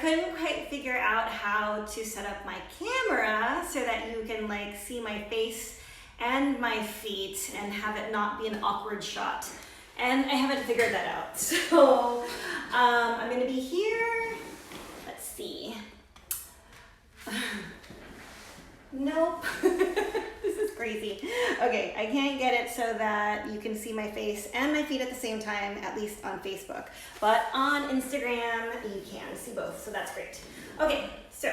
couldn't quite figure out how to set up my camera so that you can like see my face and my feet and have it not be an awkward shot. And I haven't figured that out. So I'm gonna be here. Let's see. Nope. This is crazy. Okay, I can't get it so that you can see my face and my feet at the same time, at least on Facebook. But on Instagram, you can see both, so that's great. Okay, so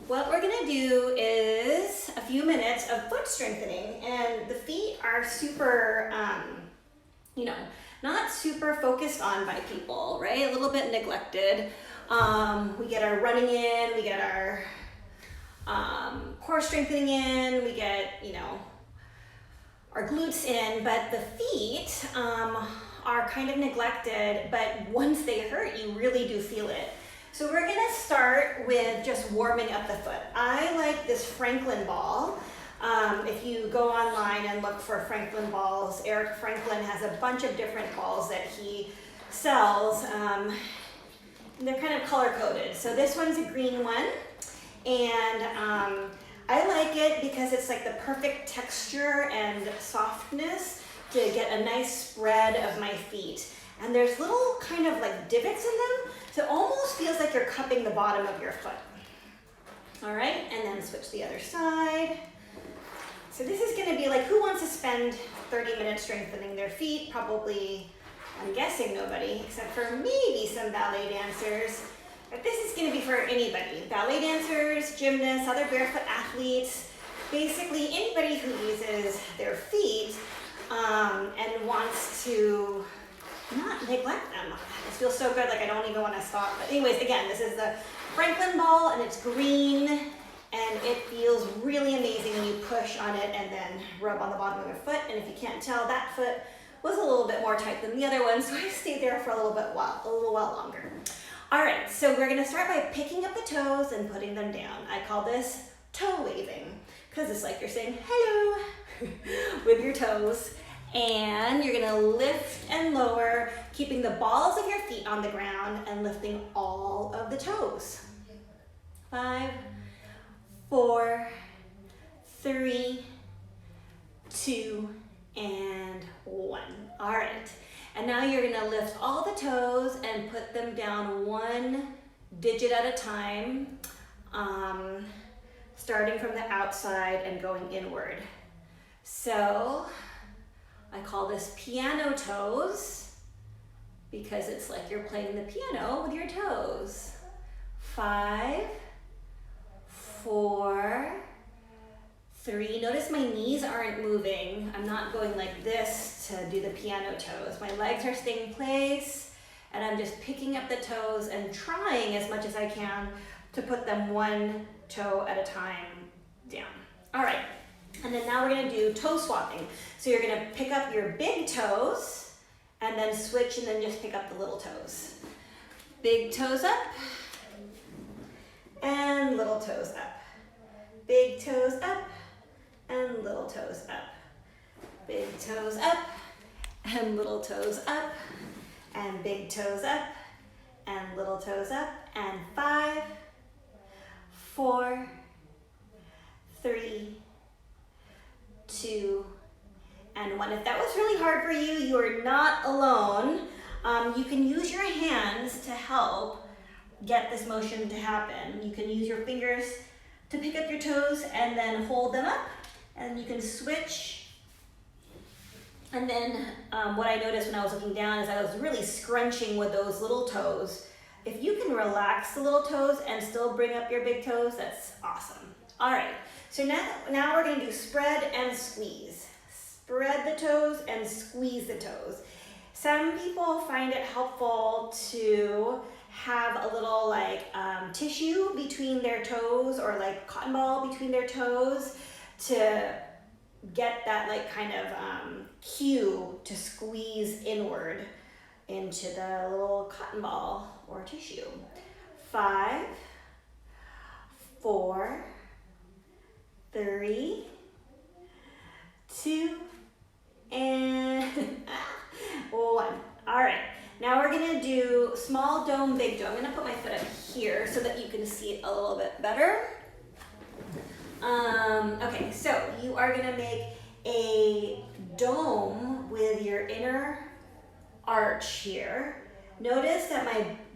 what we're gonna do is a few minutes of foot strengthening, and the feet are super, you know, not super focused on by people, right? A little bit neglected. We get our running in, we get our core strengthening in, we get, you know, our glutes in, but the feet are kind of neglected, but once they hurt, you really do feel it. So we're gonna start with just warming up the foot. I like this Franklin ball. If you go online and look for Franklin balls, Eric Franklin has a bunch of different balls that he sells. They're kind of color-coded. So this one's a green one. And I like it because it's like the perfect texture and softness to get a nice spread of my feet. And there's little kind of like divots in them, so it almost feels like you're cupping the bottom of your foot. All right, and then switch the other side. So this is gonna be like, who wants to spend 30 minutes strengthening their feet? Probably, I'm guessing nobody, except for maybe some ballet dancers. But this is gonna be for anybody. Ballet dancers, gymnasts, other barefoot athletes, basically anybody who uses their feet and wants to not neglect them. It feels so good, like I don't even wanna stop. But anyways, again, this is the Franklin ball and it's green and it feels really amazing when you push on it and then rub on the bottom of your foot. And if you can't tell, that foot was a little bit more tight than the other one, so I stayed there for a little while longer. All right, so we're gonna start by picking up the toes and putting them down. I call this toe waving, because it's like you're saying hello with your toes. And you're gonna lift and lower, keeping the balls of your feet on the ground and lifting all of the toes. 5, 4, 3, 2, and 1. All right. And now you're gonna lift all the toes and put them down one digit at a time, starting from the outside and going inward. So I call this piano toes because it's like you're playing the piano with your toes. 5, 4, 3. Notice my knees aren't moving. I'm not going like this to do the piano toes. My legs are staying in place and I'm just picking up the toes and trying as much as I can to put them one toe at a time down. All right, and then now we're gonna do toe swapping. So you're gonna pick up your big toes and then switch and then just pick up the little toes. Big toes up and little toes up. Big toes up and little toes up. Big toes up and little toes up and big toes up and little toes up. And 5, 4, 3, 2, and 1. If that was really hard for you, you are not alone. You can use your hands to help get this motion to happen. You can use your fingers to pick up your toes and then hold them up, and you can switch. And then what I noticed when I was looking down is I was really scrunching with those little toes. If you can relax the little toes and still bring up your big toes, that's awesome. All right, so now we're gonna do spread and squeeze. Spread the toes and squeeze the toes. Some people find it helpful to have a little like tissue between their toes or like cotton ball between their toes to get that like kind of cue to squeeze inward into the little cotton ball or tissue. 5, 4, 3, 2, and 1. All right, now we're gonna do small dome, big dome. I'm gonna put my foot up here bit better. Okay, so you are gonna make a dome with your inner arch here. Notice that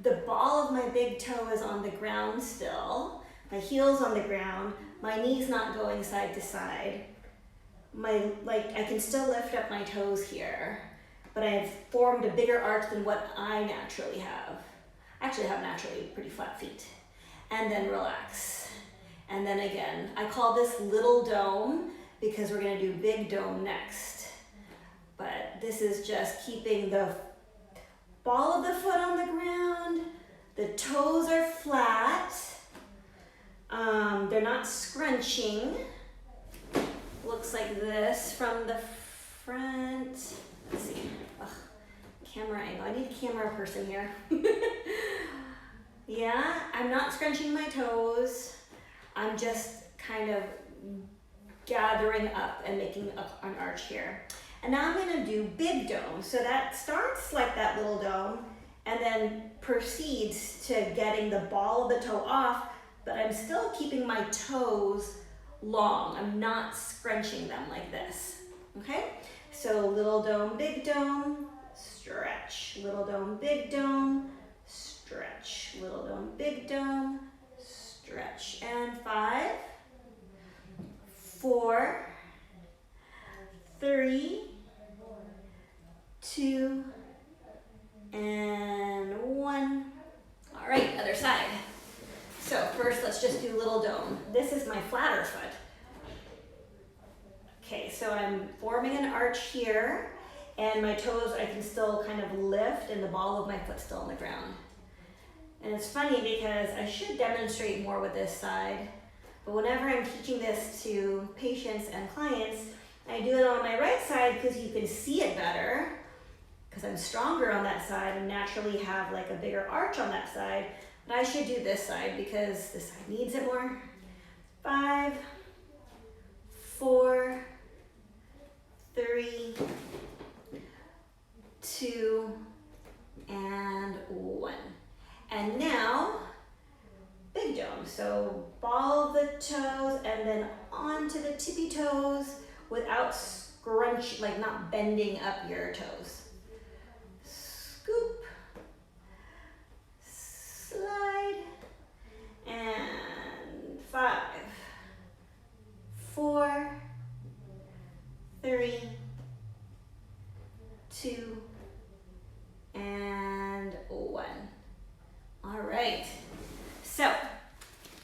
the ball of my big toe is on the ground still. My heel's on the ground. My knee's not going side to side. I can still lift up my toes here, but I've formed a bigger arch than what I naturally have. I actually have naturally pretty flat feet. And then relax. And then again, I call this little dome because we're gonna do big dome next. But this is just keeping the ball of the foot on the ground. The toes are flat. They're not scrunching. Looks like this from the front. Let's see. Ugh, camera angle. I need a camera person here. Yeah, I'm not scrunching my toes. I'm just kind of gathering up and making an arch here. And now I'm gonna do big dome. So that starts like that little dome and then proceeds to getting the ball of the toe off, but I'm still keeping my toes long. I'm not scrunching them like this, okay? So little dome, big dome, stretch. Little dome, big dome, stretch. Little dome, big dome, stretch. And 5, 4, 3, 2, and 1. All right, other side. So first, let's just do little dome. This is my flatter foot. Okay, so I'm forming an arch here, and my toes I can still kind of lift, and the ball of my foot's still on the ground. And it's funny because I should demonstrate more with this side, but whenever I'm teaching this to patients and clients, I do it on my right side because you can see it better, because I'm stronger on that side and naturally have like a bigger arch on that side. But I should do this side because this side needs it more. 5, 4, 3, 2, and 1. And now, big dome. So ball of the toes and then onto the tippy toes without scrunch, like not bending up your toes. Scoop, slide, and 5, 4, 3, 2, and 1. All right, so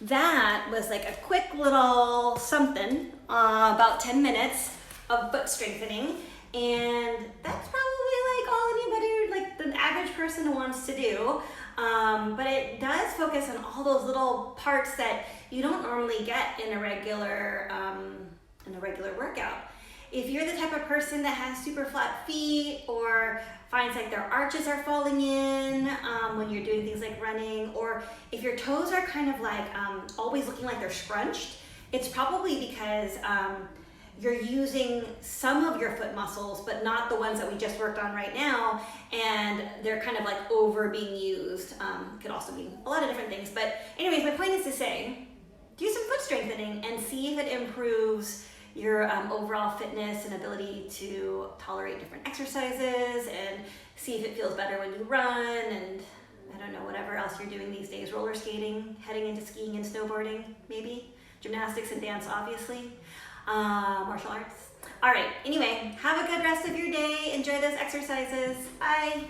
that was like a quick little something, about 10 minutes of foot strengthening, and that's probably like all anybody, like the average person wants to do, but it does focus on all those little parts that you don't normally get in a regular workout. If you're the type of person that has super flat feet or finds like their arches are falling in when you're doing things like running, or if your toes are kind of like always looking like they're scrunched, it's probably because you're using some of your foot muscles, but not the ones that we just worked on right now, and they're kind of like over being used. Could also mean a lot of different things. But anyways, my point is to say, do some foot strengthening and see if it improves your overall fitness and ability to tolerate different exercises, and see if it feels better when you run, and I don't know, whatever else you're doing these days, roller skating, heading into skiing and snowboarding, maybe, gymnastics and dance, obviously, martial arts. All right, anyway, have a good rest of your day. Enjoy those exercises. Bye.